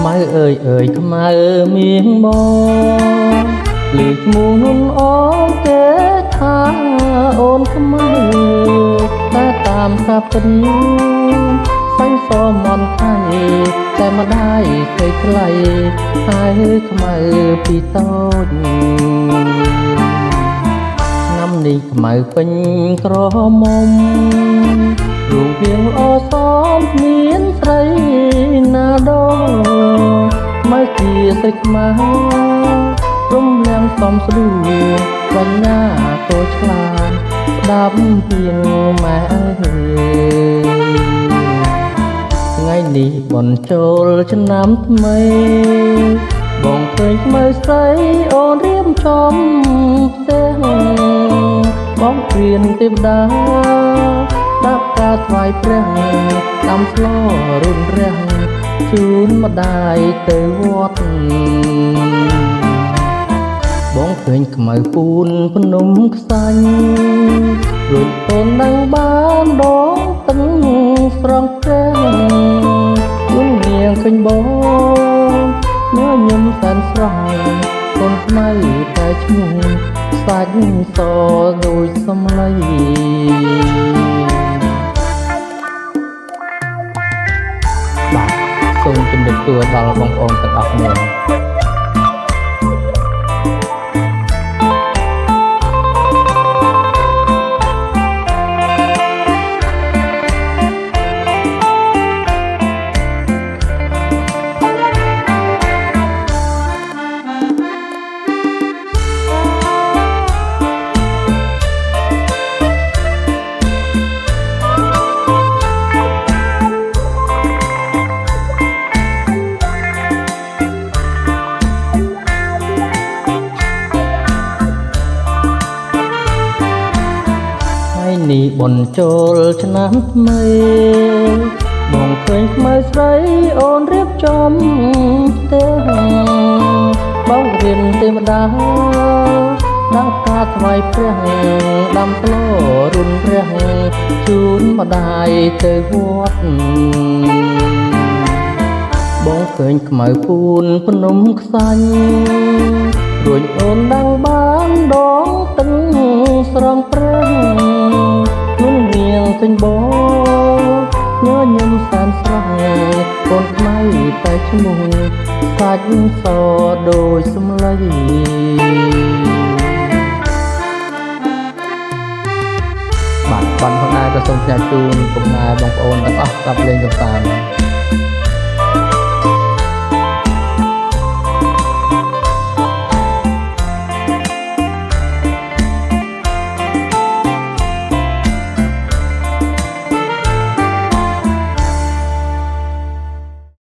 ម៉ៅអើយអើយខ្មៅមៀងបងលឺឈ្មោះនុនអងគេថាអូនខ្មៅតែតាមថាពិនសាញ់សមន់ថៃតែម្ដាយស្រីថ្លៃហើយខ្មៅពីតូចឆ្នាំនេះខ្មៅពេញក្រមុំរូបរាងល្អសមមានស្រីណាដល់មកជាស្រីខ្មៅរំលងសំស្ដួលបញ្ញាតូចឆ្លាតស្ដាប់ពីម៉ែអើយថ្ងៃនេះបនចូលឆ្នាំថ្មីបងឃើញខ្មៅស្រីអូនរៀបចំផ្ទះបងព្រានទេវតាដាក់ការថ្វាយព្រះដាំស្លរុនរះជូនម្ដាយទៅវត្តបងឃើញខ្មៅពូនភ្នំខ្សាញ់រួចអូននឹងបានដងតឹងស្រង់ព្រះគុំនាងឃើញបងញញឹមសែនស្រស់កូនខ្មៅតែឈ្មោះសាច់សដូចសំឡីបាទសូមជម្រាបសួរដល់បងប្អូនទាំងអស់គ្នានេះបនចូលឆ្នាំថ្មីបងឃើញខ្មៅស្រីអូនរៀបចំផ្ទះបងរៀនទេវតាដាក់ការថ្វាយព្រះដាំស្លរុនព្រះជូនម្ដាយទៅវត្តបងឃើញខ្មៅពូនភ្នំខ្សាញ់រួចអូនដឹងបានដងតឹងស្រង់ព្រះគុំនាងឃើញបងញញឹមសែនស្រស់កូនខ្មៅតែឈ្មោះសាច់សដូចសំឡីបាទបងផងដែរក៏សូមផ្ញើជូនពុកម៉ែបងប្អូនទាំងអស់ស្ដាប់លេងកម្សាន្ត